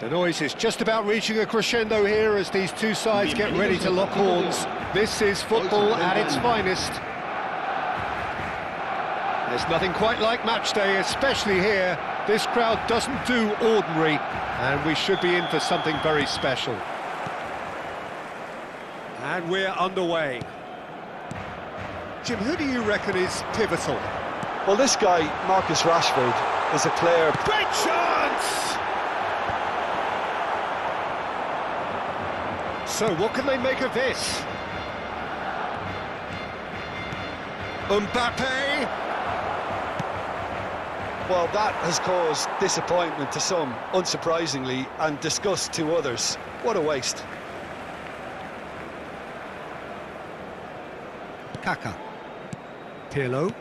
The noise is just about reaching a crescendo here as these two sides get ready to lock horns. This is football at its finest. There's nothing quite like match day, especially here. This crowd doesn't do ordinary, and we should be in for something very special. And we're underway. Jim, who do you reckon is pivotal? Well, this guy, Marcus Rashford, is a player... Great chance! So, what can they make of this? Mbappe! Well, that has caused disappointment to some, unsurprisingly, and disgust to others. What a waste. Kaka. Pirlo.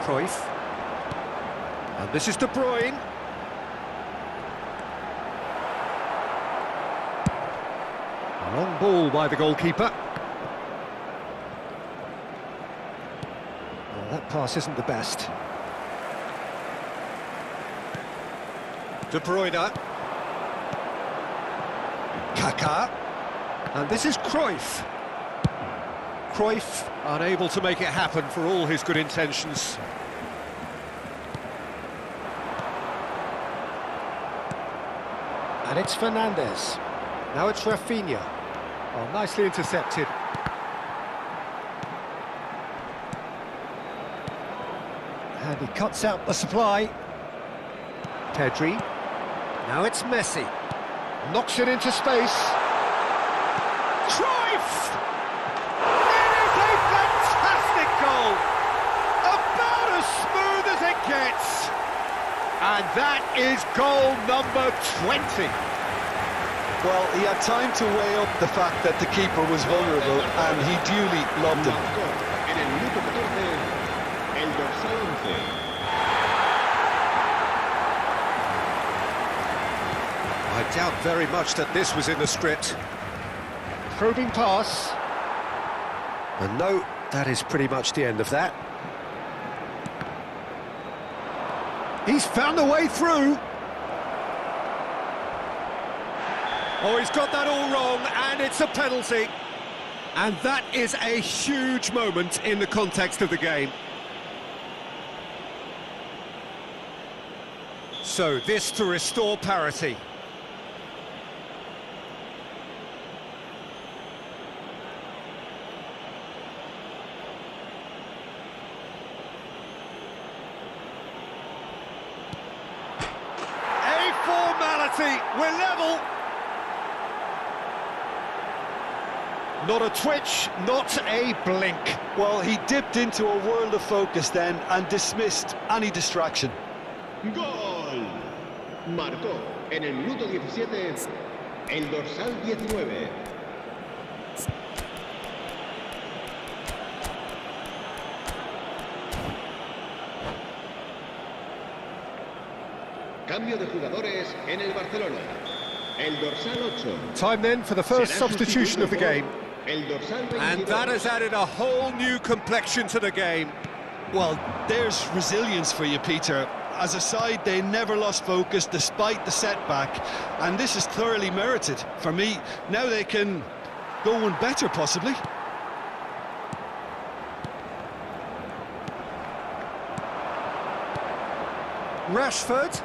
Cruyff. And this is De Bruyne. A long ball by the goalkeeper. Well, that pass isn't the best. De Bruyne. Kaka. And this is Cruyff. Cruyff unable to make it happen for all his good intentions. And it's Fernandes. Now it's Rafinha. Oh, nicely intercepted. And he cuts out the supply. Pedri. Now it's Messi. Knocks it into space. Cruyff! It is a fantastic goal! About as smooth as it gets. And that is goal number 20. Well, he had time to weigh up the fact that the keeper was vulnerable, and he duly loved him. En el minuto 14, el dorsal 11. I doubt very much that this was in the script. Probing pass. And no, that is pretty much the end of that. He's found a way through. Oh, he's got that all wrong, and it's a penalty. And that is a huge moment in the context of the game. So, this to restore parity. A formality, we're level. Not a twitch, not a blink. Well, he dipped into a world of focus then and dismissed any distraction. ¡Gol! Marcó en el minuto 17 el dorsal 19. Cambio de jugadores en el Barcelona. El dorsal 8. Time then for the first substitution of the game. El dorsal 22. And that has added a whole new complexion to the game. Well, there's resilience for you, Peter. As a side, they never lost focus despite the setback, and this is thoroughly merited. For me, now they can go one better, possibly. Rashford.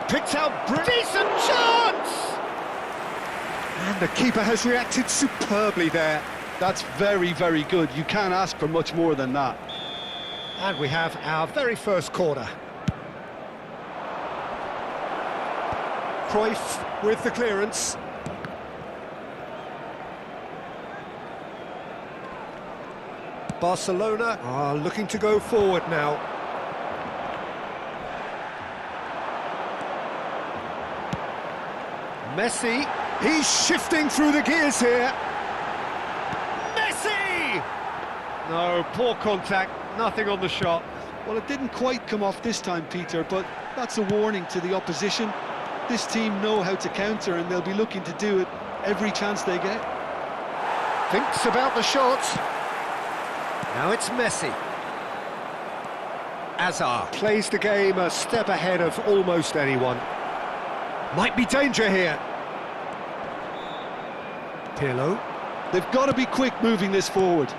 Picked out decent chance! And the keeper has reacted superbly there. That's very, very good. You can't ask for much more than that. And we have our very first corner. Cruyff with the clearance. Barcelona are looking to go forward now. Messi, he's shifting through the gears here. Messi! No, poor contact, nothing on the shot. Well, it didn't quite come off this time, Peter, but that's a warning to the opposition. This team know how to counter, and they'll be looking to do it every chance they get. Thinks about the shot. Now it's Messi. Hazard plays the game a step ahead of almost anyone. Might be danger here. Pirlo. They've got to be quick moving this forward.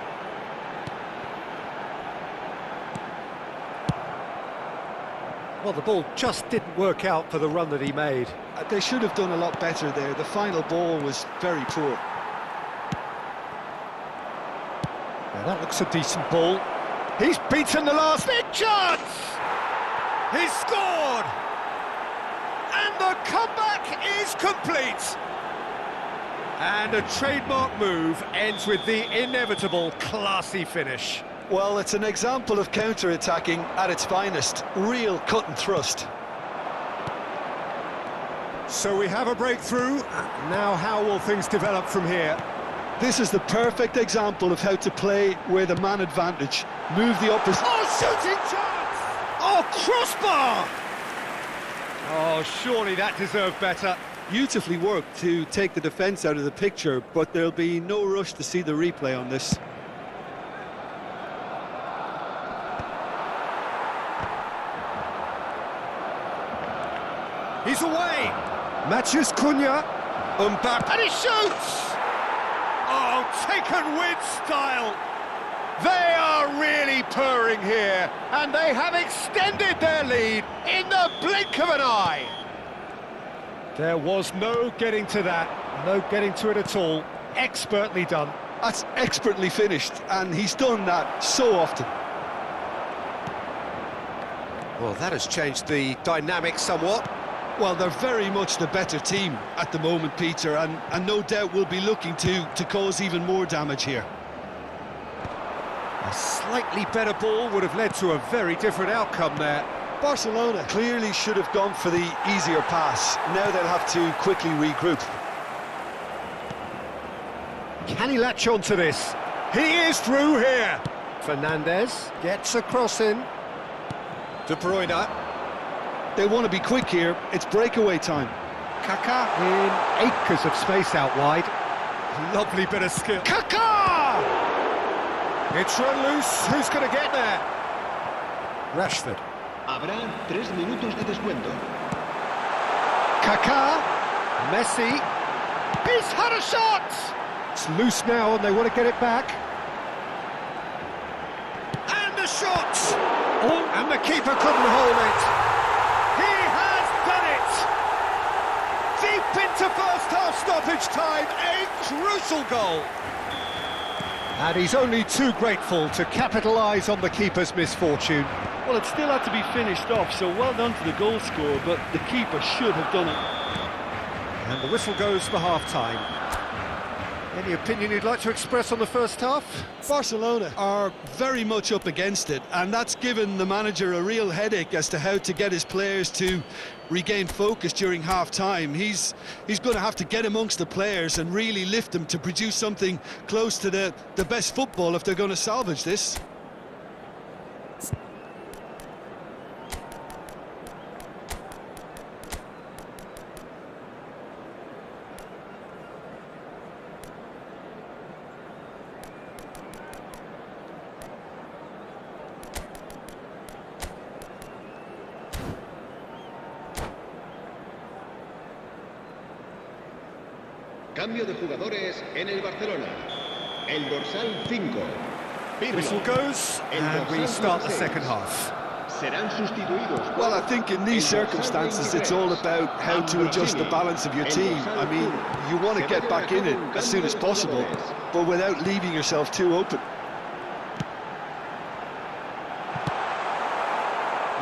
Well, the ball just didn't work out for the run that he made. They should have done a lot better there. The final ball was very poor. Now that looks a decent ball. He's beaten the last big chance! He's scored! And the comeback is complete! And a trademark move ends with the inevitable classy finish. Well, it's an example of counter-attacking at its finest. Real cut and thrust. So we have a breakthrough. Now how will things develop from here? This is the perfect example of how to play with a man advantage. Move the opposite... Oh, shooting chance! Oh, crossbar! Oh, surely that deserved better. Beautifully worked to take the defence out of the picture, but there'll be no rush to see the replay on this. He's away! Matches Cunha. Mbappe. And he shoots! Oh, taken with style! They are really purring here, and they have extended their lead in the blink of an eye. There was no getting to that, no getting to it at all. Expertly done. That's expertly finished, and he's done that so often. Well, that has changed the dynamic somewhat. Well, they're very much the better team at the moment, Peter, and no doubt will be looking to cause even more damage here. A slightly better ball would have led to a very different outcome there. Barcelona clearly should have gone for the easier pass. Now they'll have to quickly regroup. Can he latch on to this? He is through here. Fernandez gets a cross in. De Bruyne. They want to be quick here. It's breakaway time. Kaká in acres of space out wide. Lovely bit of skill. Kaká! It's run loose. Who's going to get there? Rashford. Habrá 3 minutos de descuento. Kaká. Messi. He's had a shot! It's loose now and they want to get it back. And the shot! Oh, and the keeper couldn't hold it. He has done it! Deep into first half stoppage time, a crucial goal. And he's only too grateful to capitalise on the keeper's misfortune. Well, it still had to be finished off, so well done to the goal scorer, but the keeper should have done it. And the whistle goes for half-time. Any opinion you'd like to express on the first half? Barcelona are very much up against it, and that's given the manager a real headache as to how to get his players to regain focus during half-time. He's going to have to get amongst the players and really lift them to produce something close to the best football if they're going to salvage this. Cambio de jugadores en el Barcelona. El dorsal 5. Whistle goes, and we start the second half. Serán sustituidos. Well, I think in these circumstances it's all about how to adjust the balance of your team. I mean, you want to get back in it as soon as possible, but without leaving yourself too open.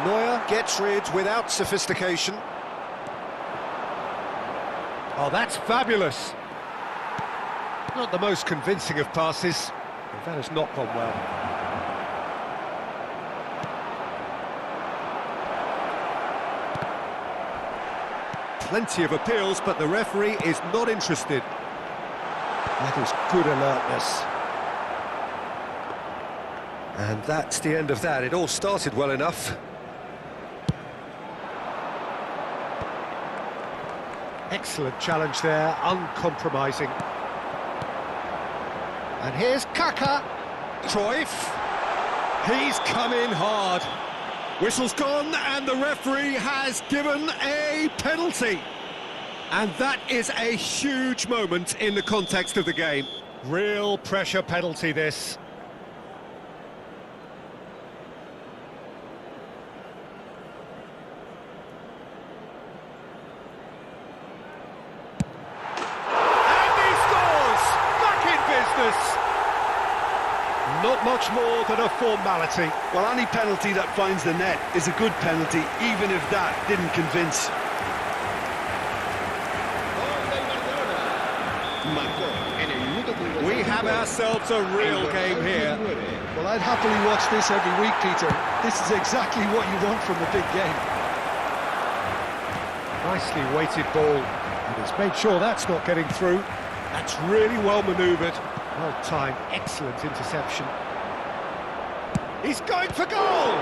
Neuer gets rid without sophistication. Oh, that's fabulous. Not the most convincing of passes, but that has not gone well. Plenty of appeals, but the referee is not interested. That is good alertness. And that's the end of that. It all started well enough. Excellent challenge there, uncompromising. And here's Kaká. Cruyff. He's come in hard. Whistle's gone, and the referee has given a penalty. And that is a huge moment in the context of the game. Real pressure penalty, this. And he scores! Back in business! Not much more than a formality. Well, any penalty that finds the net is a good penalty, even if that didn't convince. We have ourselves a real game here. Well, I'd happily watch this every week, Peter. This is exactly what you want from a big game. Nicely weighted ball. And he's made sure that's not getting through. That's really well manoeuvred. Well timed, excellent interception. He's going for goal!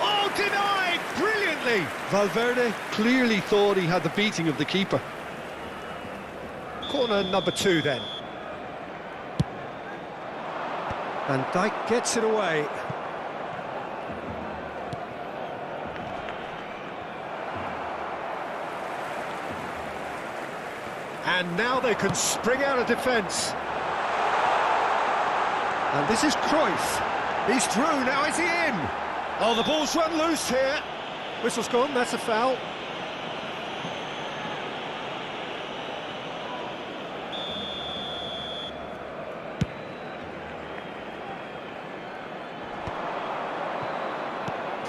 Oh, denied brilliantly! Valverde clearly thought he had the beating of the keeper. Corner number 2 then. Van Dijk gets it away. And now they can spring out of defence. And this is Cruyff. He's through, now is he in? Oh, the ball's run loose here. Whistle's gone, that's a foul.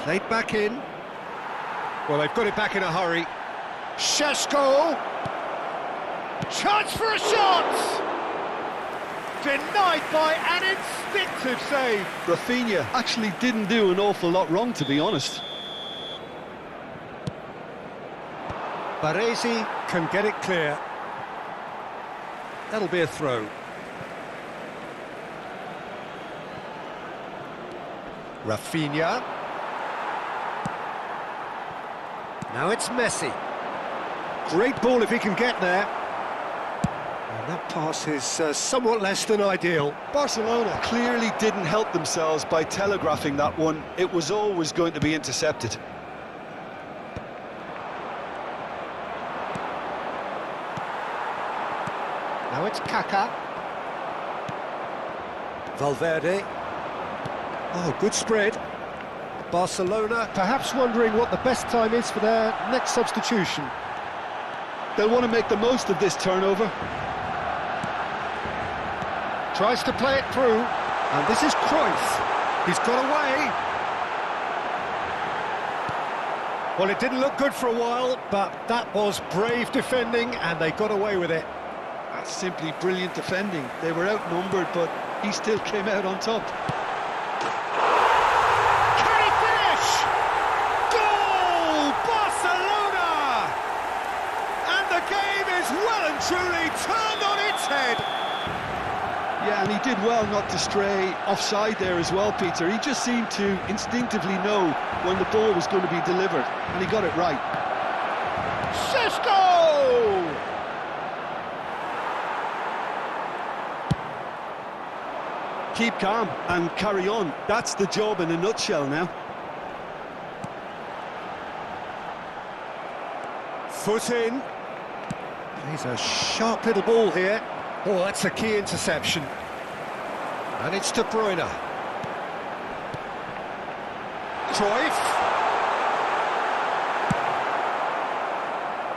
Played back in. Well, they've got it back in a hurry. Šeško! Chance for a shot! Denied by an instinctive save. Rafinha actually didn't do an awful lot wrong, to be honest. Baresi can get it clear. That'll be a throw. Rafinha. Now it's Messi. Great ball if he can get there. And that pass is somewhat less than ideal. Barcelona clearly didn't help themselves by telegraphing that one. It was always going to be intercepted. Now it's Kaká. Valverde. Oh, good spread. Barcelona perhaps wondering what the best time is for their next substitution. They'll want to make the most of this turnover. Tries to play it through, and this is Cruyff. He's got away. Well, it didn't look good for a while, but that was brave defending, and they got away with it. That's simply brilliant defending. They were outnumbered, but he still came out on top. Can he finish? Goal! Barcelona! And the game is well and truly turned on its head. Yeah, and he did well not to stray offside there as well, Peter. He just seemed to instinctively know when the ball was going to be delivered, and he got it right. Šeško! Keep calm and carry on. That's the job in a nutshell now. Foot in. He's a sharp little ball here. Oh, that's a key interception. And it's De Bruyne. Cruyff.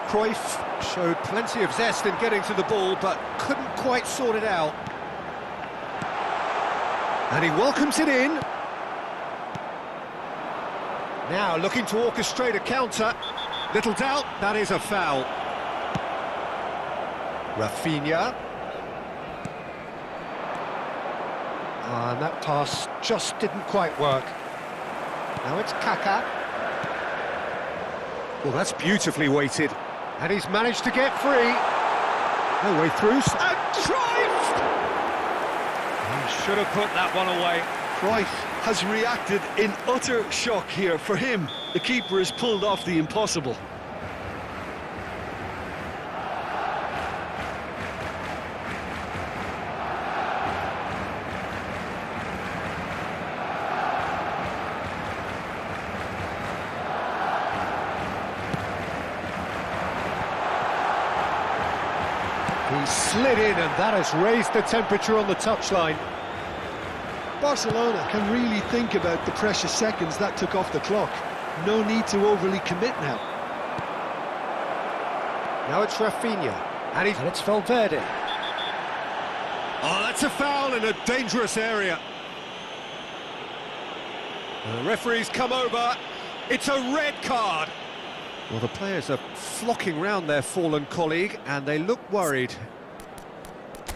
Cruyff showed plenty of zest in getting to the ball, but couldn't quite sort it out. And he welcomes it in. Now looking to orchestrate a counter. Little doubt, that is a foul. Rafinha. And that pass just didn't quite work. Now it's Kaká. Well, that's beautifully weighted. And he's managed to get free. No way through. And Cruyff! He should have put that one away. Cruyff has reacted in utter shock here. For him, the keeper has pulled off the impossible. He slid in, and that has raised the temperature on the touchline. Barcelona can really think about the precious seconds that took off the clock. No need to overly commit now. Now it's Rafinha, and it's Valverde. Oh, that's a foul in a dangerous area. The referee's come over. It's a red card. Well, the players are flocking round their fallen colleague, and they look worried.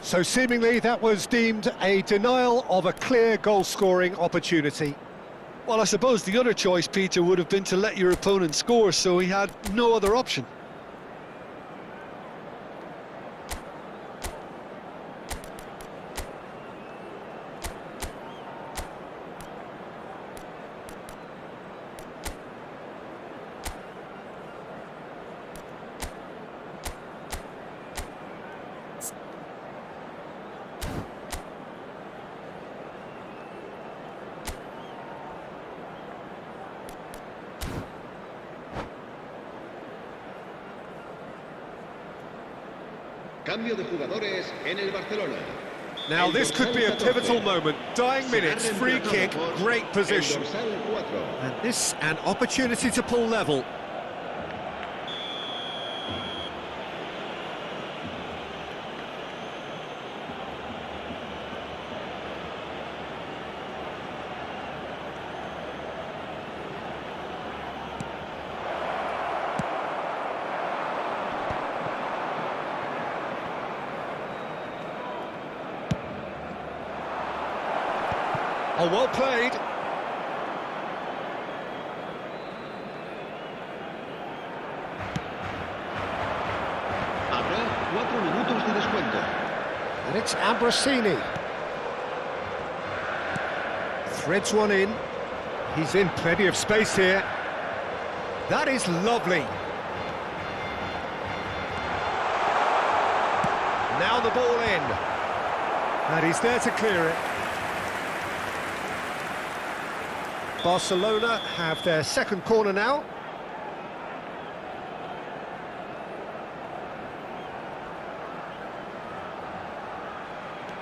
So seemingly that was deemed a denial of a clear goal-scoring opportunity. Well, I suppose the other choice, Peter, would have been to let your opponent score, so he had no other option. Cambio de jugadores en el Barcelona. Now this could be a pivotal moment. Dying minutes, free kick, great position. And this an opportunity to pull level. Oh, well played. Habrá 4 minutos de descuento. And it's Ambrosini. Threads one in. He's in plenty of space here. That is lovely. Now the ball in. And he's there to clear it. Barcelona have their second corner now.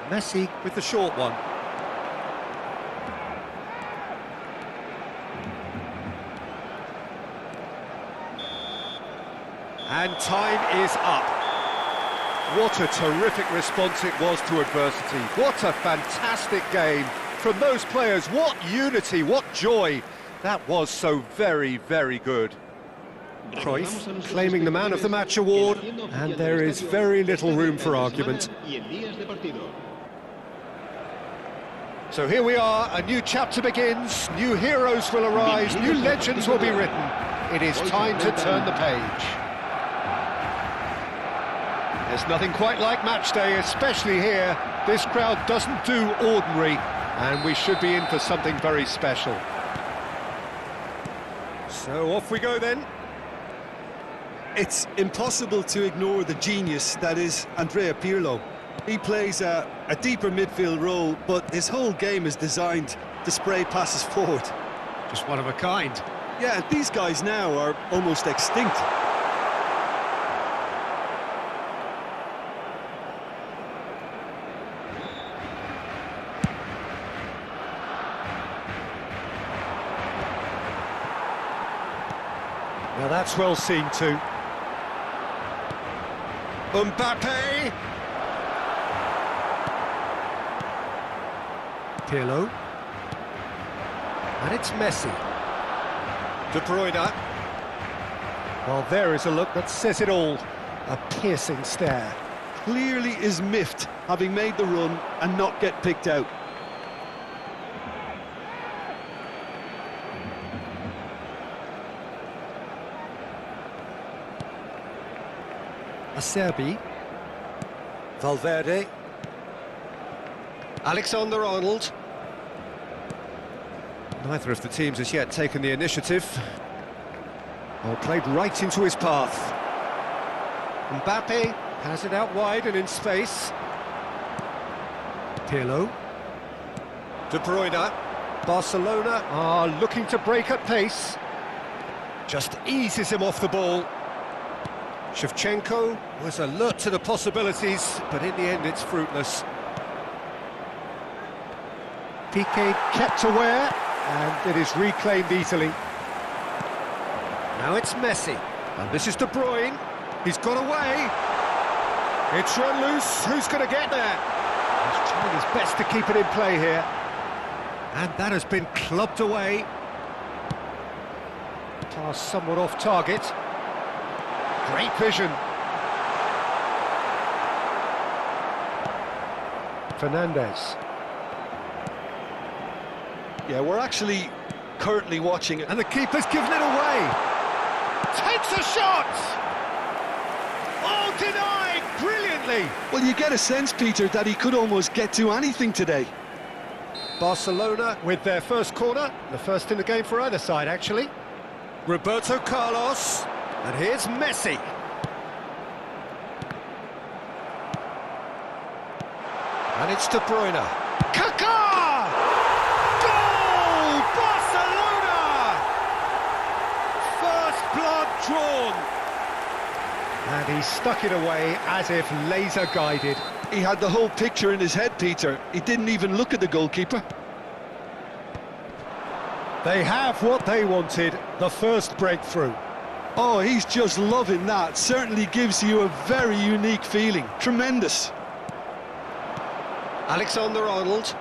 Messi with the short one. And time is up. What a terrific response it was to adversity. What a fantastic game. From those players, what unity, what joy. That was so very, very good. Cruyff claiming the Man of the Match award, and there is very little room for argument. So here we are, a new chapter begins, new heroes will arise, new legends will be written. It is time to turn the page. There's nothing quite like match day, especially here. This crowd doesn't do ordinary. And we should be in for something very special. So off we go then. It's impossible to ignore the genius that is Andrea Pirlo. He plays a deeper midfield role, but his whole game is designed to spray passes forward. Just one of a kind. Yeah, these guys now are almost extinct. Now that's well seen too. Mbappe! Pirlo. And it's Messi. De Bruyne. Well, there is a look that says it all. A piercing stare. Clearly is miffed, having made the run and not get picked out. Acerbi. Valverde. Alexander-Arnold. Neither of the teams has yet taken the initiative. Oh, played right into his path. Mbappe has it out wide and in space. Pirlo. De Bruyne. Barcelona are looking to break at pace. Just eases him off the ball. Shevchenko was alert to the possibilities, but in the end it's fruitless. Piqué kept aware, and it is reclaimed easily. Now it's Messi, and this is De Bruyne. He's got away. It's run loose. Who's going to get there? He's trying his best to keep it in play here. And that has been clubbed away. Pass somewhat off target. Great vision. Fernandez. Yeah, we're actually currently watching it. And the keeper's given it away. Takes a shot! Oh, denied brilliantly! Well, you get a sense, Peter, that he could almost get to anything today. Barcelona with their first corner, the first in the game for either side, actually. Roberto Carlos, and here's Messi. And it's De Bruyne. Kaká! Goal! Barcelona! First blood drawn. And he stuck it away as if laser guided. He had the whole picture in his head, Peter. He didn't even look at the goalkeeper. They have what they wanted, the first breakthrough. Oh, he's just loving that. Certainly gives you a very unique feeling. Tremendous. Alexander-Arnold.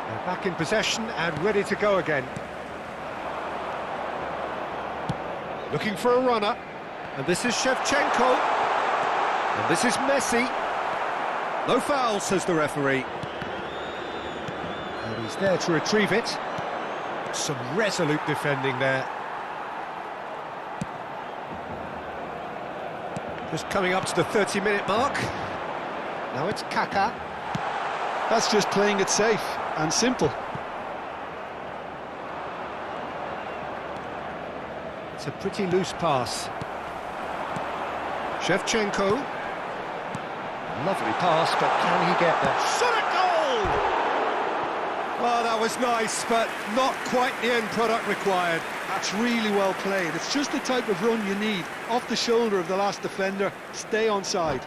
They're back in possession and ready to go again. Looking for a runner. And this is Shevchenko. And this is Messi. No foul, says the referee. And he's there to retrieve it. Some resolute defending there. Just coming up to the 30-minute mark. Now it's Kaká. That's just playing it safe and simple. It's a pretty loose pass. Shevchenko. Lovely pass, but can he get there? Shot at goal! Oh, that was nice, but not quite the end product required. That's really well played. It's just the type of run you need. Off the shoulder of the last defender, stay onside.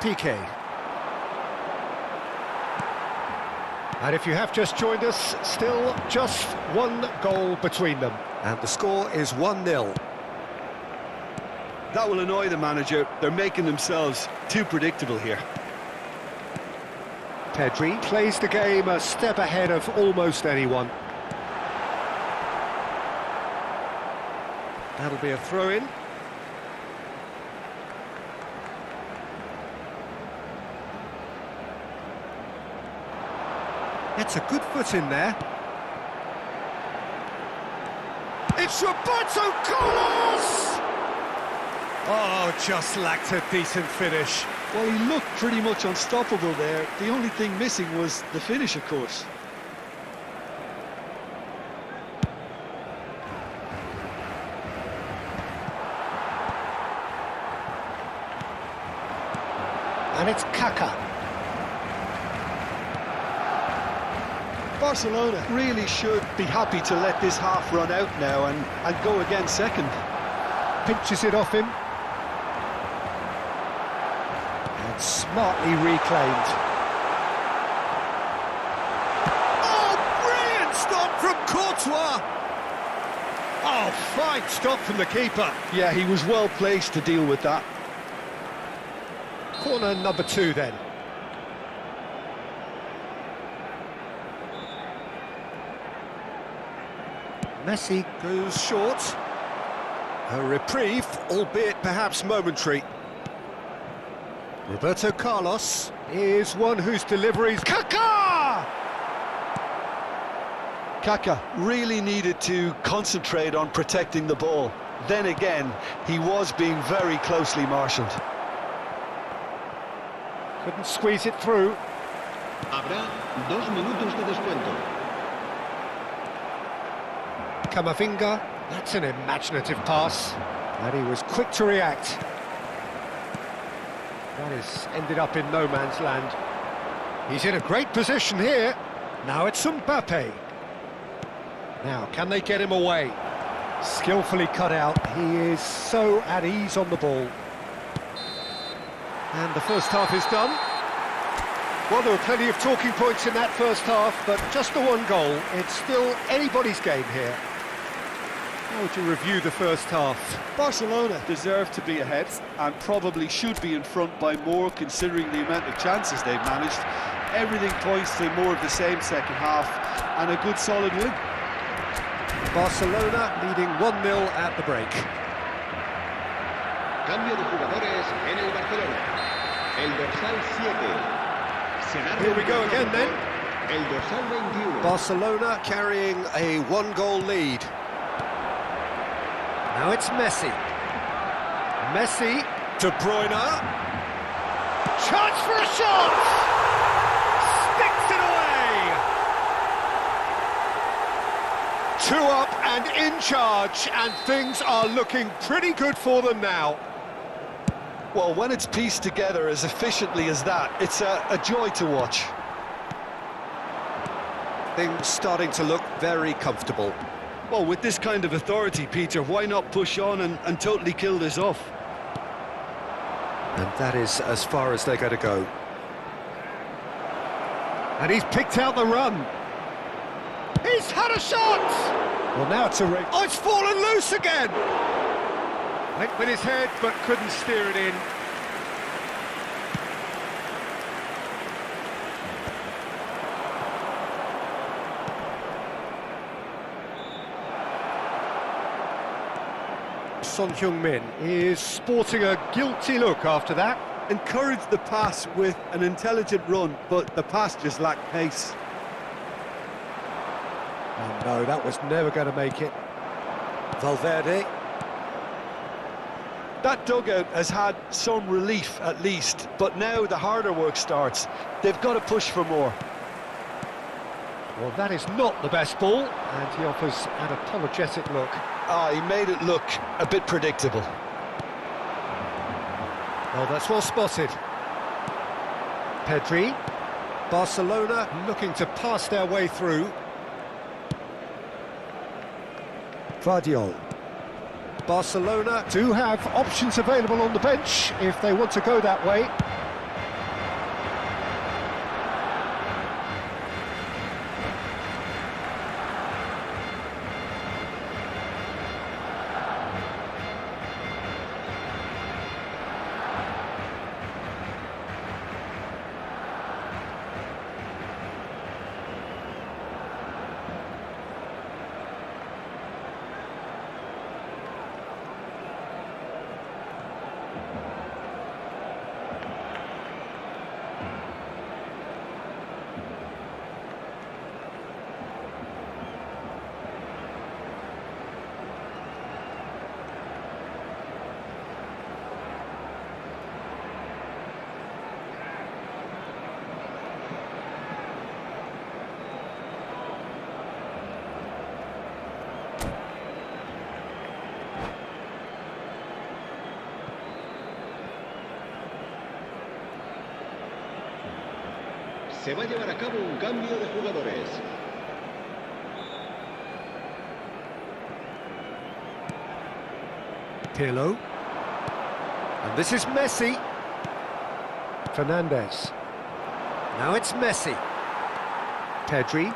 Piqué. And if you have just joined us, still just one goal between them. And the score is 1-0. That will annoy the manager. They're making themselves too predictable here. Pedri plays the game a step ahead of almost anyone. That'll be a throw-in. It's a good foot in there. It's Roberto Carlos! Oh, just lacked a decent finish. Well, he looked pretty much unstoppable there. The only thing missing was the finish, of course. And it's Kaká. Barcelona really should be happy to let this half run out now and go again second. Pinches it off him. And smartly reclaimed. Oh, brilliant stop from Courtois! Oh, fine stop from the keeper. Yeah, he was well placed to deal with that. Corner number 2 then. Messi goes short. A reprieve, albeit perhaps momentary. Roberto Carlos is one whose deliveries... Kaká! Kaká really needed to concentrate on protecting the ball. Then again, he was being very closely marshalled. Couldn't squeeze it through. Habrá 2 minutos de descuento. Kamavinga, that's an imaginative pass. And he was quick to react. That has ended up in no man's land. He's in a great position here. Now it's Mbappe. Now, can they get him away? Skillfully cut out. He is so at ease on the ball. And the first half is done. Well, there were plenty of talking points in that first half, but just the one goal. It's still anybody's game here. How would you review the first half? Barcelona deserve to be ahead and probably should be in front by more considering the amount of chances they've managed. Everything points to more of the same second half and a good solid win. Barcelona leading 1-0 at the break. Cambio de jugadores en el Barcelona. El dorsal 7. Here we go again then. El dorsal 21. Barcelona carrying a 1-goal lead. Now it's Messi. Messi, De Bruyne. Chance for a shot! Sticks it away! 2 up and in charge, and things are looking pretty good for them now. Well, when it's pieced together as efficiently as that, it's a joy to watch. Things starting to look very comfortable. Well, with this kind of authority, Peter, why not push on and totally kill this off? And that is as far as they're going to go. And he's picked out the run. He's had a shot! Well, now it's a race. Oh, it's fallen loose again! Went with his head, but couldn't steer it in. Son Heung-min is sporting a guilty look after that. Encouraged the pass with an intelligent run, but the pass just lacked pace. Oh no, that was never going to make it. Valverde. That dugout has had some relief at least, but now the harder work starts. They've got to push for more. Well, that is not the best ball, and he offers an apologetic look. He made it look a bit predictable. Well, that's well spotted. Pedri. Barcelona looking to pass their way through. Guardiola. Barcelona do have options available on the bench if they want to go that way. Se va a llevar a cabo un cambio de jugadores. Pirlo. And this is Messi. Fernandez. Now it's Messi. Pedri.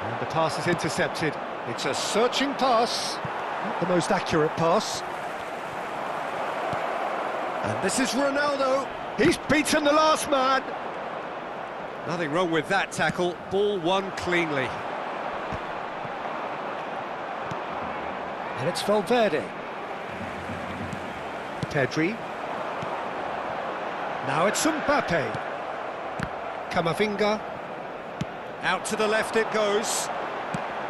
And the pass is intercepted. It's a searching pass. Not the most accurate pass. And this is Ronaldo. He's beaten the last man. Nothing wrong with that tackle. Ball won cleanly. And it's Valverde. Pedri. Now it's Mbappe. Kamavinga. Out to the left it goes.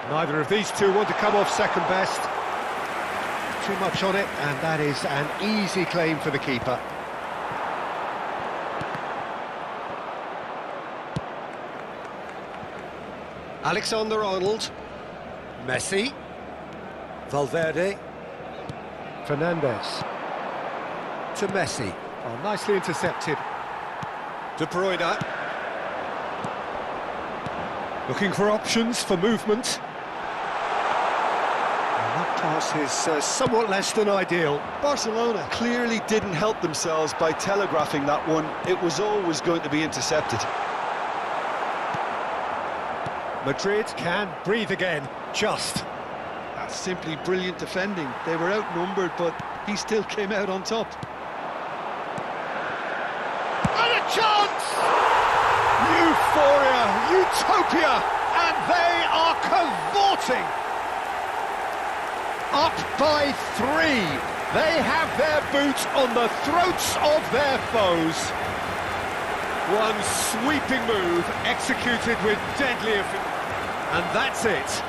Neither of these two want to come off second best. Too much on it, and that is an easy claim for the keeper. Alexander-Arnold. Messi. Valverde. Fernandes. To Messi. Oh, nicely intercepted. De Bruyne. Looking for options for movement. And that pass is somewhat less than ideal. Barcelona clearly didn't help themselves by telegraphing that one. It was always going to be intercepted. Madrid can breathe again, just. That's simply brilliant defending. They were outnumbered, but he still came out on top. And a chance! Euphoria, utopia, and they are cavorting. Up by 3. They have their boots on the throats of their foes. One sweeping move, executed with deadly efficiency. And that's it.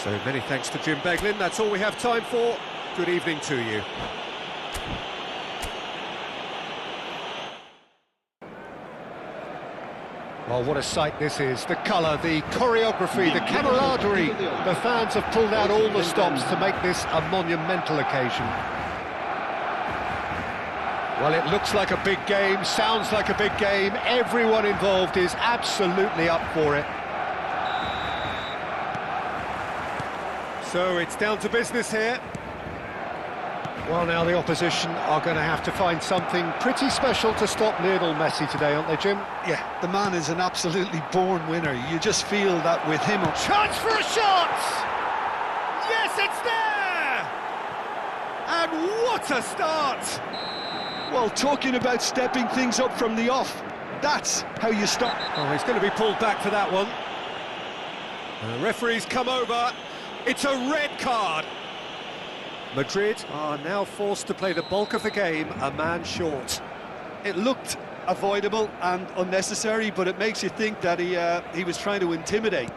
So many thanks to Jim Beglin. That's all we have time for. Good evening to you. Well, what a sight this is. The colour, the choreography, the camaraderie. The fans have pulled out all the stops to make this a monumental occasion. Well, it looks like a big game, sounds like a big game. Everyone involved is absolutely up for it. So it's down to business here. Well, now the opposition are going to have to find something pretty special to stop Lionel Messi today, aren't they, Jim? Yeah, the man is an absolutely born winner. You just feel that with him. Chance for a shot! Yes, it's there! And what a start! Well, talking about stepping things up from the off, that's how you start. Oh, he's going to be pulled back for that one. And the referee's come over. It's a red card. Madrid are now forced to play the bulk of the game a man short. It looked avoidable and unnecessary, but it makes you think that he was trying to intimidate.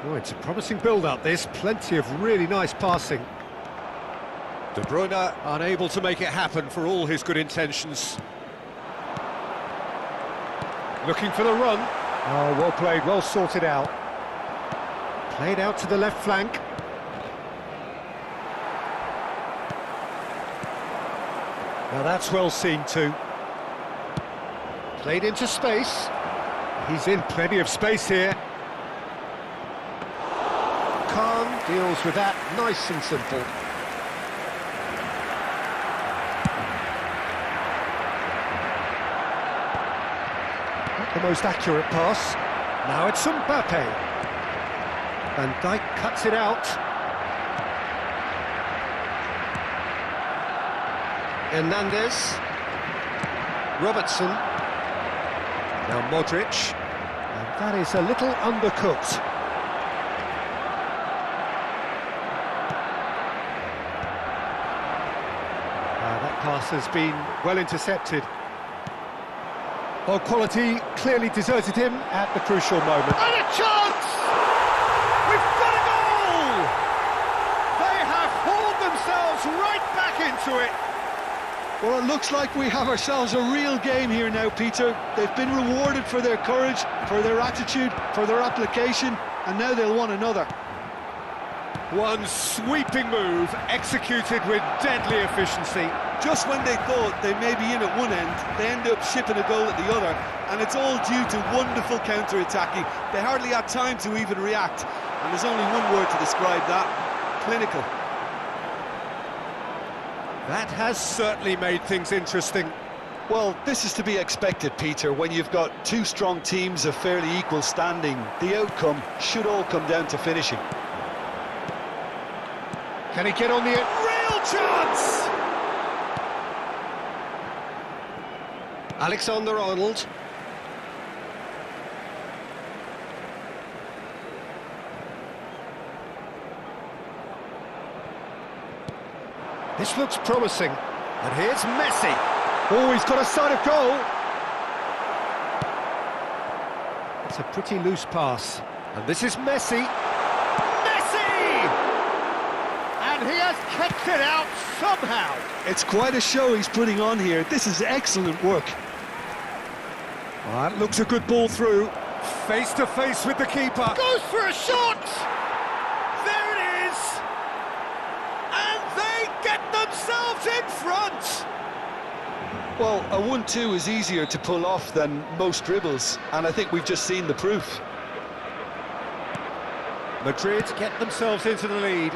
Oh, it's a promising build-up, this. Plenty of really nice passing. De Bruyne unable to make it happen for all his good intentions. Looking for the run. Oh, well played, well sorted out. Played out to the left flank. Now that's well seen too. Played into space. He's in plenty of space here. Khan deals with that nice and simple. Not the most accurate pass. Now it's Mbappe. Van Dijk cuts it out. Hernandez. Robertson. Now Modric. And that is a little undercooked. That pass has been well intercepted. Well, quality clearly deserted him at the crucial moment. And a chance! We've got a goal! They have hauled themselves right back into it. Well, it looks like we have ourselves a real game here now, Peter. They've been rewarded for their courage, for their attitude, for their application, and now they'll want another. One sweeping move, executed with deadly efficiency. Just when they thought they may be in at one end, they end up shipping a goal at the other, and it's all due to wonderful counter-attacking. They hardly had time to even react, and there's only one word to describe that: clinical. That has certainly made things interesting. Well, this is to be expected, Peter, when you've got two strong teams of fairly equal standing. The outcome should all come down to finishing. Can he get on the real chance? Alexander-Arnold. This looks promising. And here's Messi. Oh, he's got a sight of goal. It's a pretty loose pass. And this is Messi. And he has kicked it out somehow. It's quite a show he's putting on here. This is excellent work. That looks a good ball through. Face to face with the keeper. Goes for a shot! There it is! And they get themselves in front! Well, a 1-2 is easier to pull off than most dribbles, and I think we've just seen the proof. Madrid get themselves into the lead.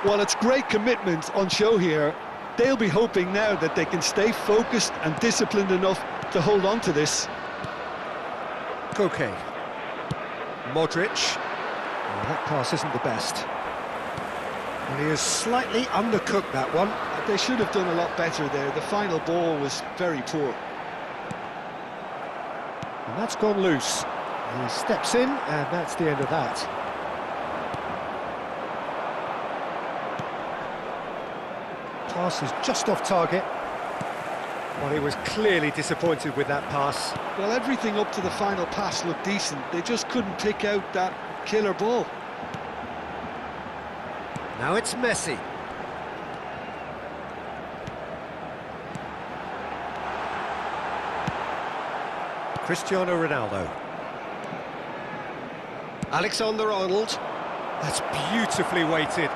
Well, it's great commitment on show here. They'll be hoping now that they can stay focused and disciplined enough to hold on to this. Koke. Modric. Oh, that pass isn't the best. And he has slightly undercooked that one. They should have done a lot better there. The final ball was very poor. And that's gone loose. He steps in, and that's the end of that. Pass is just off target. Well, he was clearly disappointed with that pass. Well, everything up to the final pass looked decent. They just couldn't pick out that killer ball. Now it's Messi. Cristiano Ronaldo. Alexander-Arnold. That's beautifully weighted.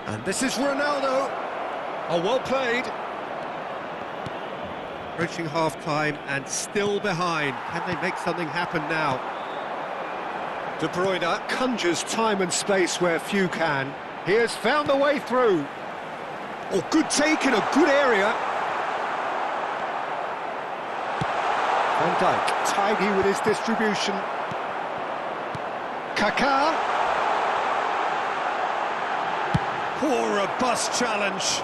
And this is Ronaldo. Oh, well played. Approaching half-time and still behind. Can they make something happen now? De Bruyne conjures time and space where few can. He has found the way through. Oh, good take in a good area. Van Dijk, tidy with his distribution. Kaká. Poor robust challenge.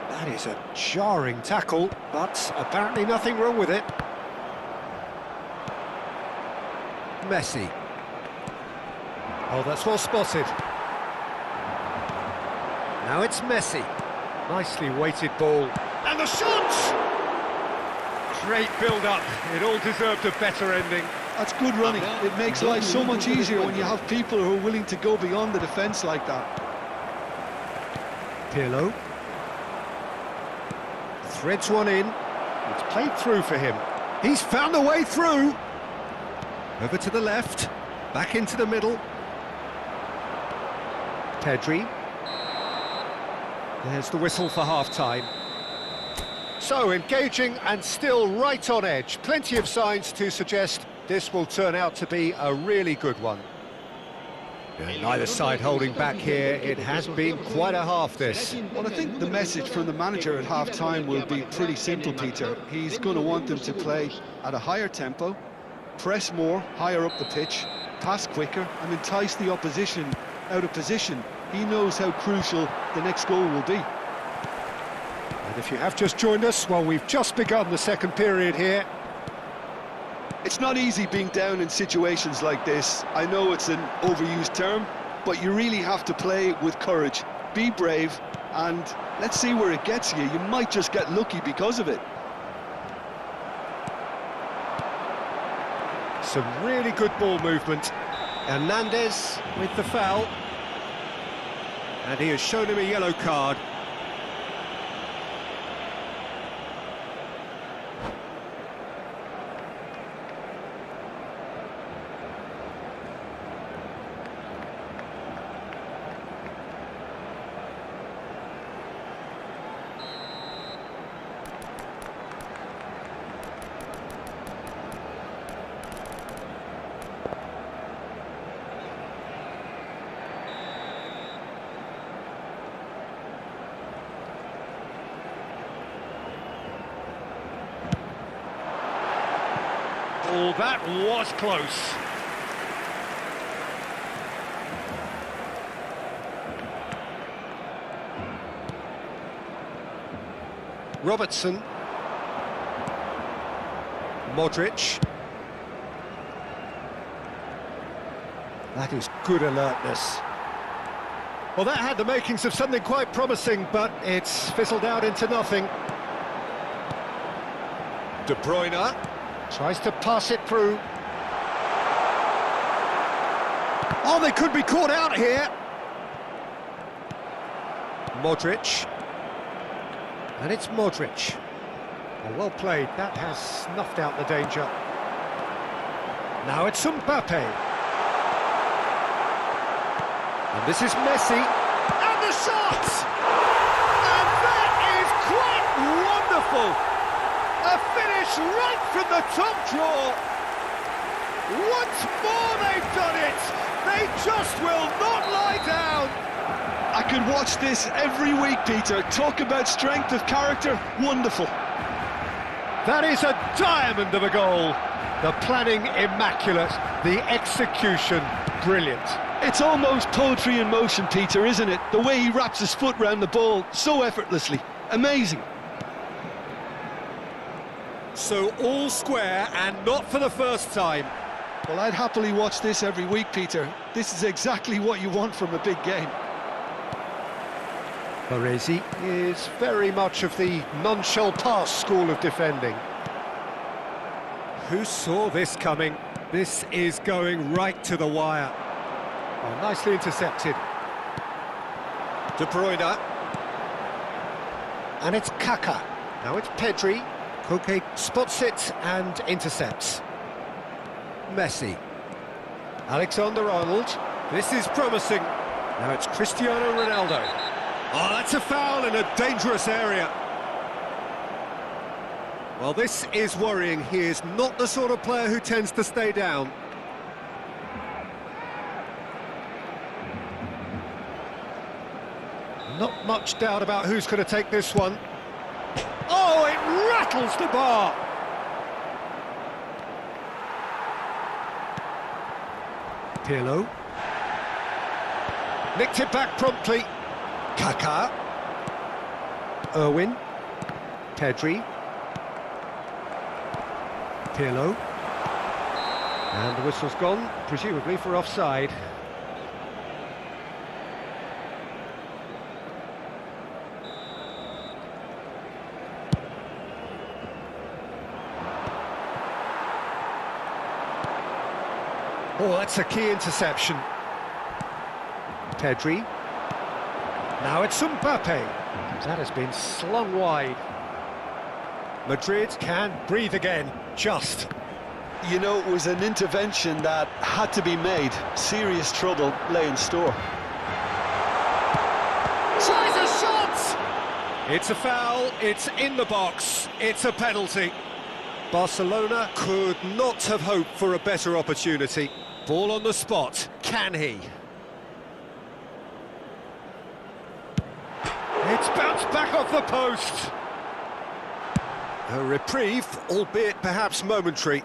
That is a jarring tackle, but apparently nothing wrong with it. Messi. Oh, that's well spotted. Now it's Messi. Nicely weighted ball. And the shot! Great build-up. It all deserved a better ending. That's good running. It makes life so much easier when you have people who are willing to go beyond the defence like that. Pirlo. Threads one in. It's played through for him. He's found a way through. Over to the left. Back into the middle. Pedri. There's the whistle for half-time. So, engaging and still right on edge. Plenty of signs to suggest this will turn out to be a really good one. Neither side holding back here. It has been quite a half, this. Well, I think the message from the manager at half-time will be pretty simple, Peter. He's going to want them to play at a higher tempo, press more, higher up the pitch, pass quicker, and entice the opposition out of position. He knows how crucial the next goal will be. And if you have just joined us, well, we've just begun the second period here. It's not easy being down in situations like this. I know it's an overused term, but you really have to play with courage. Be brave, and let's see where it gets you. You might just get lucky because of it. Some really good ball movement. Hernandez with the foul. And he has shown him a yellow card. Oh, that was close. Robertson. Modric. That is good alertness. Well, that had the makings of something quite promising, but it's fizzled out into nothing. De Bruyne tries to pass it through. Oh, they could be caught out here. Modric. And it's Modric. Oh, well played, that has snuffed out the danger. Now it's Mbappe. And this is Messi. And the shot! And that is quite wonderful! A finish right from the top draw. Once more they've done it! They just will not lie down! I could watch this every week, Peter. Talk about strength of character, wonderful. That is a diamond of a goal. The planning immaculate, the execution brilliant. It's almost poetry in motion, Peter, isn't it? The way he wraps his foot round the ball so effortlessly. Amazing. So all square and not for the first time. Well, I'd happily watch this every week, Peter. This is exactly what you want from a big game. Baresi is very much of the none-shall-pass school of defending. Who saw this coming? This is going right to the wire. Oh, nicely intercepted. De Bruyne. And it's Kaka. Now it's Pedri. Koke spots it and intercepts. Messi. Alexander-Arnold. This is promising. Now it's Cristiano Ronaldo. Oh, that's a foul in a dangerous area. Well, this is worrying. He is not the sort of player who tends to stay down. Not much doubt about who's going to take this one. Oh, it rattles the bar! Pirlo. Nicked it back promptly. Kaka. Irwin. Pedri. Pirlo. And the whistle's gone, presumably for offside. Oh, that's a key interception. Pedri. Now it's Mbappe. That has been slung wide. Madrid can breathe again, just. You know, it was an intervention that had to be made. Serious trouble lay in store. Tries a shot! It's a foul, it's in the box, it's a penalty. Barcelona could not have hoped for a better opportunity. Ball on the spot, can he? It's bounced back off the post. A reprieve, albeit perhaps momentary.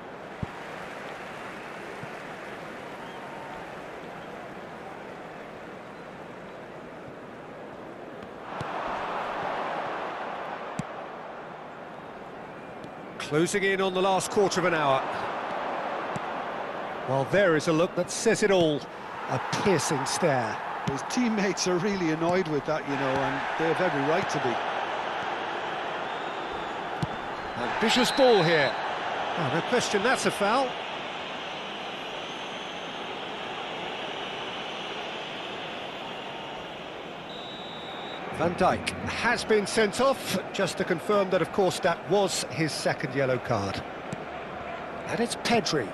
Closing in on the last quarter of an hour. Well, there is a look that says it all. A piercing stare. His teammates are really annoyed with that, you know, and they have every right to be. Ambitious ball here. Oh, no question, that's a foul. Van Dijk has been sent off, just to confirm that, of course, that was his second yellow card. And it's Pedri.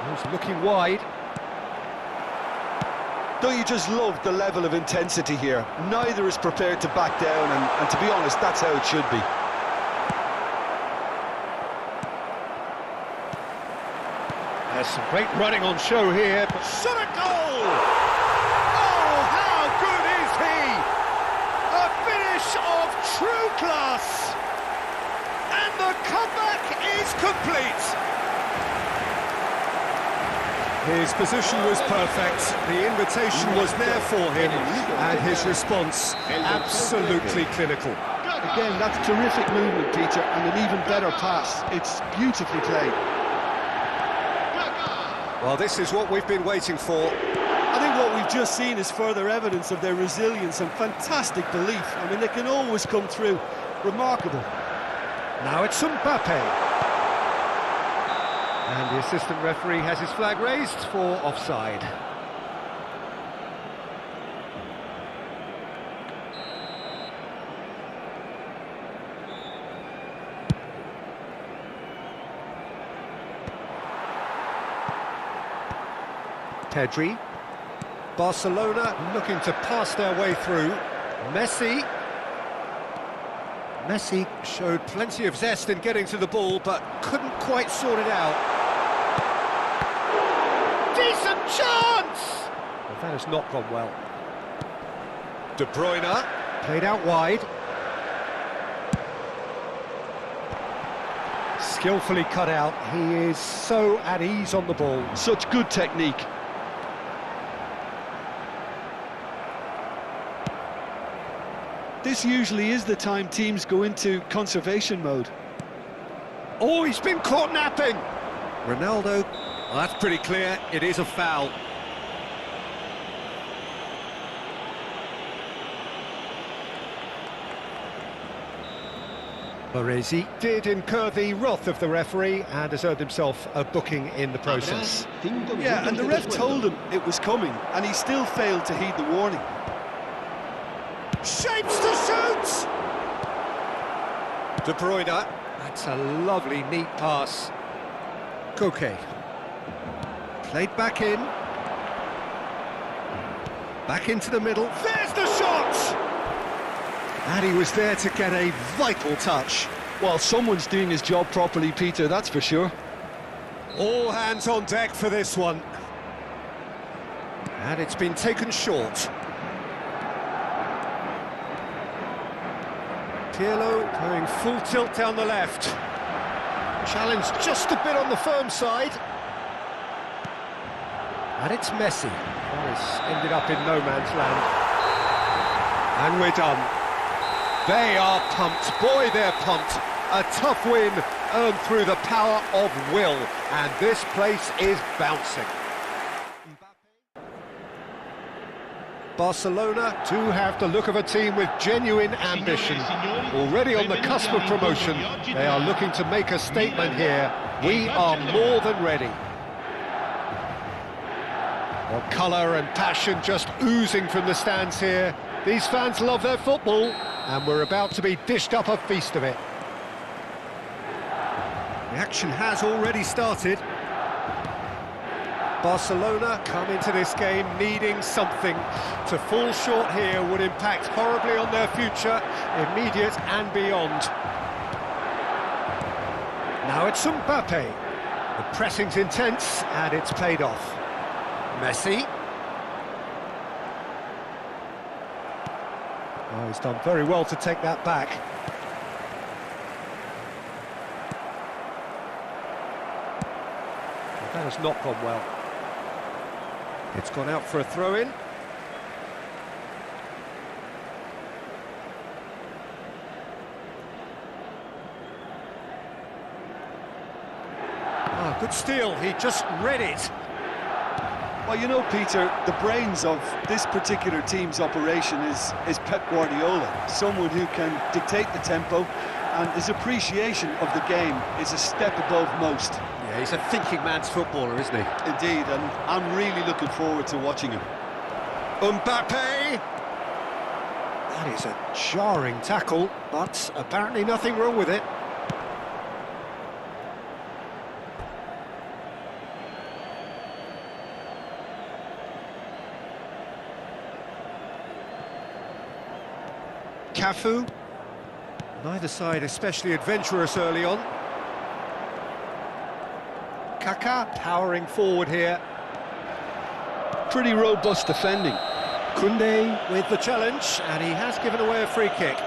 He's looking wide. Don't you just love the level of intensity here? Neither is prepared to back down, and to be honest, that's how it should be. There's some great running on show here. Shot a goal! Oh, how good is he? A finish of true class! And the comeback is complete! His position was perfect, the invitation was there for him, and his response absolutely clinical. Again, that's terrific movement, Peter, and an even better pass. It's beautifully played. Well, this is what we've been waiting for. I think what we've just seen is further evidence of their resilience and fantastic belief. I mean, they can always come through. Remarkable. Now it's Mbappe. And the assistant referee has his flag raised for offside. Pedri. Barcelona looking to pass their way through. Messi. Messi showed plenty of zest in getting to the ball, but couldn't quite sort it out. Decent chance! Well, that has not gone well. De Bruyne, played out wide. Skillfully cut out. He is so at ease on the ball. Such good technique. This usually is the time teams go into conservation mode. Oh, he's been caught napping! Ronaldo, well, that's pretty clear, it is a foul. Baresi did incur the wrath of the referee and has earned himself a booking in the process. Yeah, and the ref told him it was coming, and he still failed to heed the warning. Shapes to shoot! De Bruyne, that's a lovely, neat pass. Koke. Played back in. Back into the middle. There's the shot! And he was there to get a vital touch. Well, someone's doing his job properly, Peter, that's for sure. All hands on deck for this one. And it's been taken short. Pirlo going full tilt down the left. Challenge just a bit on the firm side. And it's Messi. Well, it's ended up in no man's land. And we're done. They are pumped. Boy, they're pumped. A tough win earned through the power of will. And this place is bouncing. Barcelona do have the look of a team with genuine ambition. Already on the cusp of promotion, they are looking to make a statement here. We are more than ready. Well, colour and passion just oozing from the stands here. These fans love their football, and we're about to be dished up a feast of it. The action has already started. Barcelona come into this game needing something. To fall short here would impact horribly on their future, immediate and beyond. Now it's Mbappe. The pressing's intense and it's paid off. Messi. Oh, he's done very well to take that back. Well, that has not gone well. It's gone out for a throw-in. Ah, good steal, he just read it. Well, you know, Peter, the brains of this particular team's operation is Pep Guardiola, someone who can dictate the tempo, and his appreciation of the game is a step above most. Yeah, he's a thinking man's footballer, isn't he? Indeed, and I'm really looking forward to watching him. Mbappe! That is a jarring tackle, but apparently nothing wrong with it. Cafu. Neither side especially adventurous early on. Kaká powering forward here. Pretty robust defending. Koundé with the challenge, and he has given away a free kick.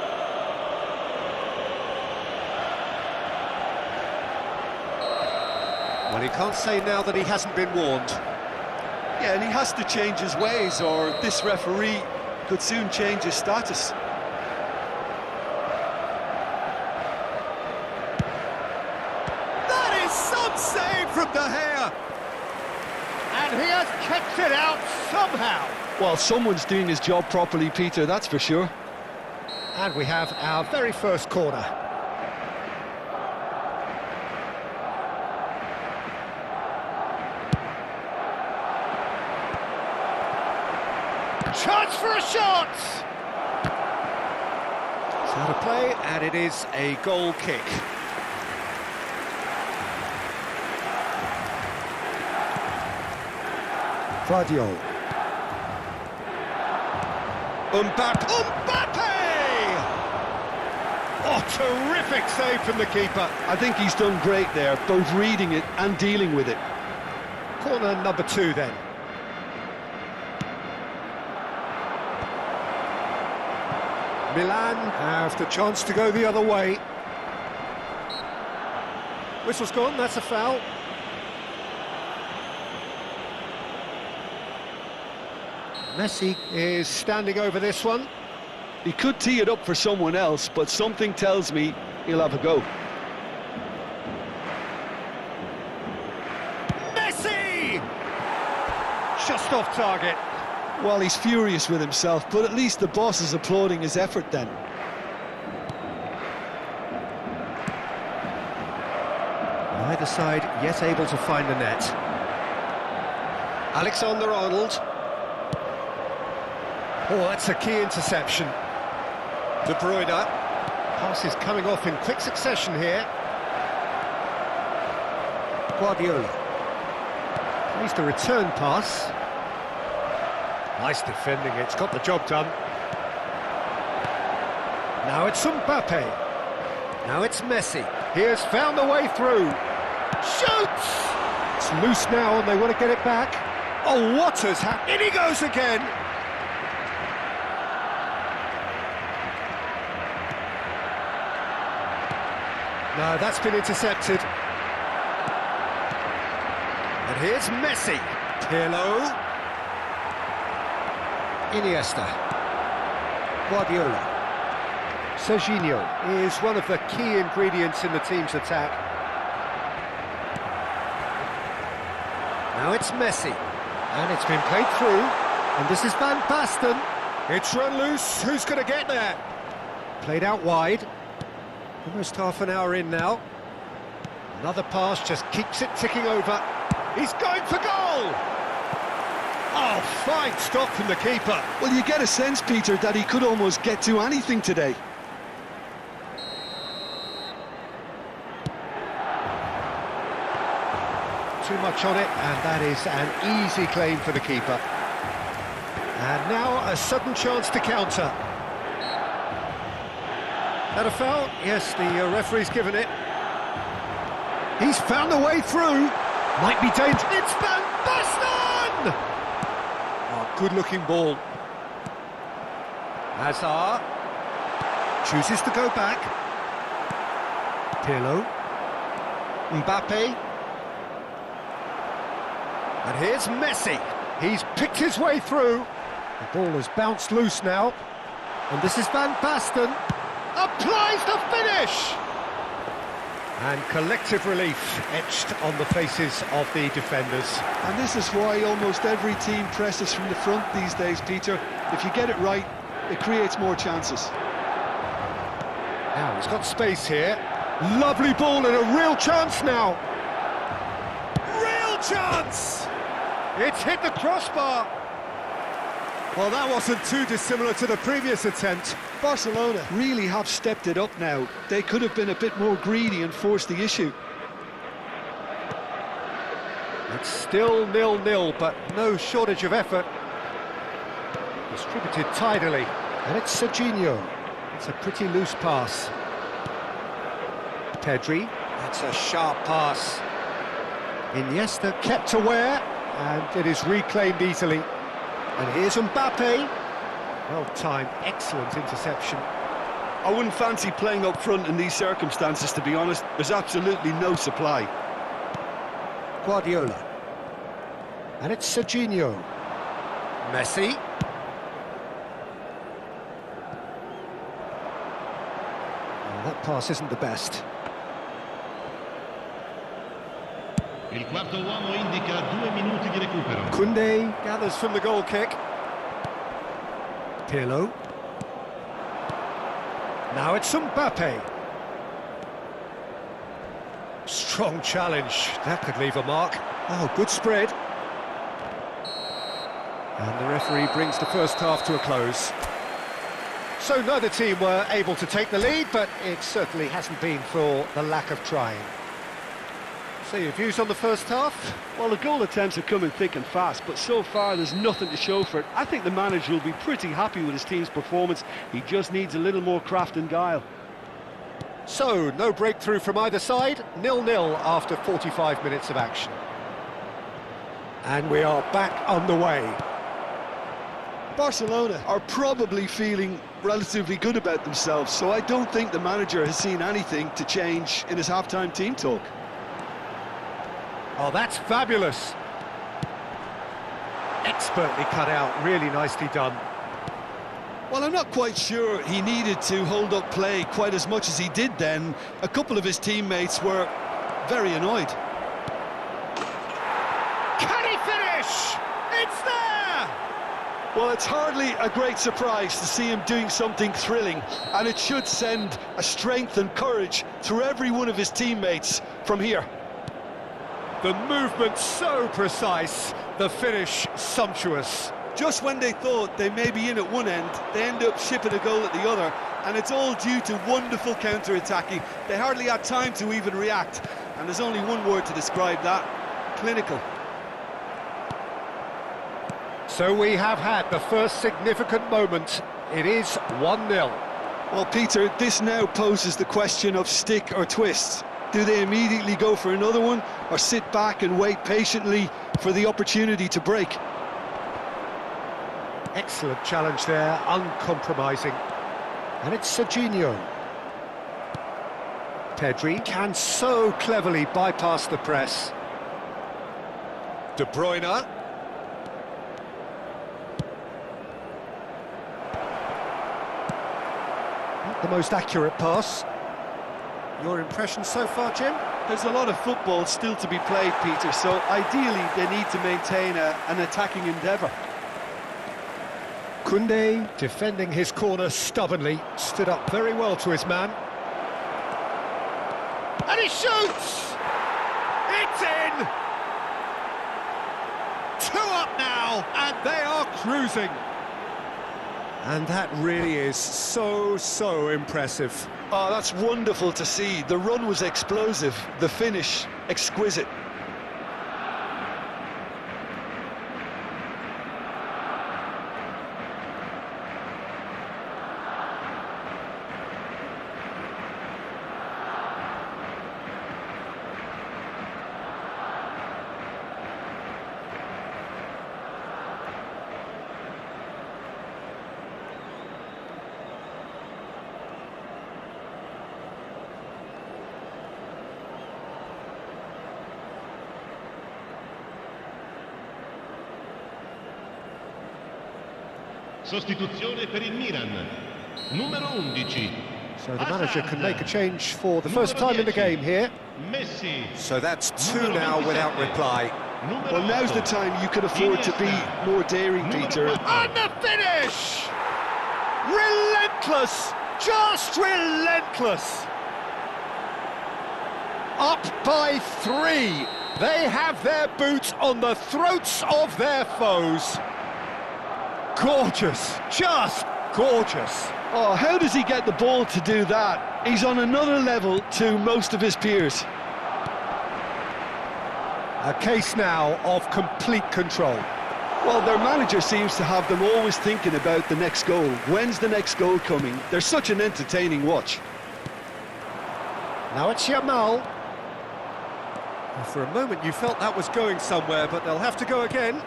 Well, he can't say now that he hasn't been warned. Yeah, and he has to change his ways, or this referee could soon change his status. Save from De Gea, And he has kept it out somehow. Well, someone's doing his job properly, Peter, that's for sure. and we have our very first corner. Chance for a shot. So to play, and it is a goal kick. Guardiola. Mbappe! Oh, terrific save from the keeper. I think he's done great there, both reading it and dealing with it. Corner number 2 then. Milan have the chance to go the other way. Whistle's gone, that's a foul. Messi is standing over this one. He could tee it up for someone else, but something tells me he'll have a go. Messi! Just off target. Well, he's furious with himself, but at least the boss is applauding his effort then. Either side yet able to find the net. Alexander-Arnold. Oh, that's a key interception. De Bruyne. Pass is coming off in quick succession here. Guardiola. Plays the return pass. Nice defending, it's got the job done. Now it's Mbappe. Now it's Messi. He has found the way through. Shoots! It's loose now and they want to get it back. Oh, what has happened? In he goes again! No, that's been intercepted. And here's Messi. Pirlo. Iniesta. Guardiola. Serginho is one of the key ingredients in the team's attack. Now it's Messi. And it's been played through. And this is Van Basten. It's run loose. Who's going to get there? Played out wide. Almost half an hour in now. Another pass just keeps it ticking over. He's going for goal! Oh, fine stop from the keeper. Well, you get a sense, Peter, that he could almost get to anything today. Too much on it, and that is an easy claim for the keeper. And now a sudden chance to counter. That a foul? Yes, the referee's given it. He's found the way through. Might be dangerous. It's Van Basten! Oh, good-looking ball. Hazard chooses to go back. Pirlo. Mbappe. And here's Messi. He's picked his way through. The ball has bounced loose now. And this is Van Basten. Applies the finish! And collective relief etched on the faces of the defenders. And this is why almost every team presses from the front these days, Peter. If you get it right, it creates more chances. Now he's got space here. Lovely ball and a real chance now. Real chance! It's hit the crossbar. Well, that wasn't too dissimilar to the previous attempt. Barcelona really have stepped it up now. They could have been a bit more greedy and forced the issue. It's still 0-0, but no shortage of effort. Distributed tidily, and it's Serginho. It's a pretty loose pass. Pedri, that's a sharp pass. Iniesta kept aware, and it is reclaimed easily. And here's Mbappe. Well-timed, excellent interception. I wouldn't fancy playing up front in these circumstances, to be honest. There's absolutely no supply. Guardiola. And it's Serginho. Messi. Oh, that pass isn't the best. Il quarto uomo indica 2 minuti di recupero. Koundé gathers from the goal kick. Pirlo. Now it's Mbappe. Strong challenge. That could leave a mark. Oh, good spread. And the referee brings the first half to a close. So neither team were able to take the lead, but it certainly hasn't been for the lack of trying. So your views on the first half? Well, the goal attempts are coming thick and fast, but so far there's nothing to show for it. I think the manager will be pretty happy with his team's performance. He just needs a little more craft and guile. So, no breakthrough from either side, 0-0 after 45 minutes of action. And we are back underway. Barcelona are probably feeling relatively good about themselves, so I don't think the manager has seen anything to change in his half-time team talk. Oh, that's fabulous. Expertly cut out, really nicely done. Well, I'm not quite sure he needed to hold up play quite as much as he did then. A couple of his teammates were very annoyed. Can he finish? It's there! Well, it's hardly a great surprise to see him doing something thrilling, and it should send a strength and courage through every one of his teammates from here. The movement so precise, the finish sumptuous. Just when they thought they may be in at one end, they end up shipping a goal at the other, and it's all due to wonderful counter-attacking. They hardly had time to even react, and there's only one word to describe that: clinical. So we have had the first significant moment. It is 1-0. Well, Peter, this now poses the question of stick or twist. Do they immediately go for another one, or sit back and wait patiently for the opportunity to break? Excellent challenge there, uncompromising. And it's Serginho. Pedri can so cleverly bypass the press. De Bruyne. Not the most accurate pass. Your impression so far, Jim? There's a lot of football still to be played, Peter, so ideally they need to maintain an attacking endeavour. Koundé, defending his corner stubbornly, stood up very well to his man. And he shoots! It's in! 2 up now, and they are cruising. And that really is so impressive. Oh, that's wonderful to see. The run was explosive, the finish exquisite. Sostituzione per il Milan. Numero 11. So the manager can make a change for the first time in the game here. Messi. So that's 2 now without reply. Well, now's the time you can afford to be more daring, Peter. And the finish! Relentless! Just relentless! Up by 3. They have their boots on the throats of their foes. Gorgeous, just gorgeous. Oh, how does he get the ball to do that? He's on another level to most of his peers. A case now of complete control. Well, their manager seems to have them always thinking about the next goal. When's the next goal coming? They're such an entertaining watch. Now it's Yamal. For a moment you felt that was going somewhere, but they'll have to go again.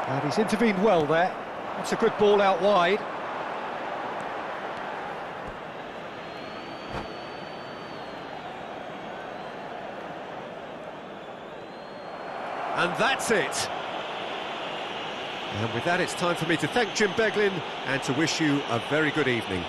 And he's intervened well there. That's a good ball out wide. And that's it. And with that, it's time for me to thank Jim Beglin and to wish you a very good evening.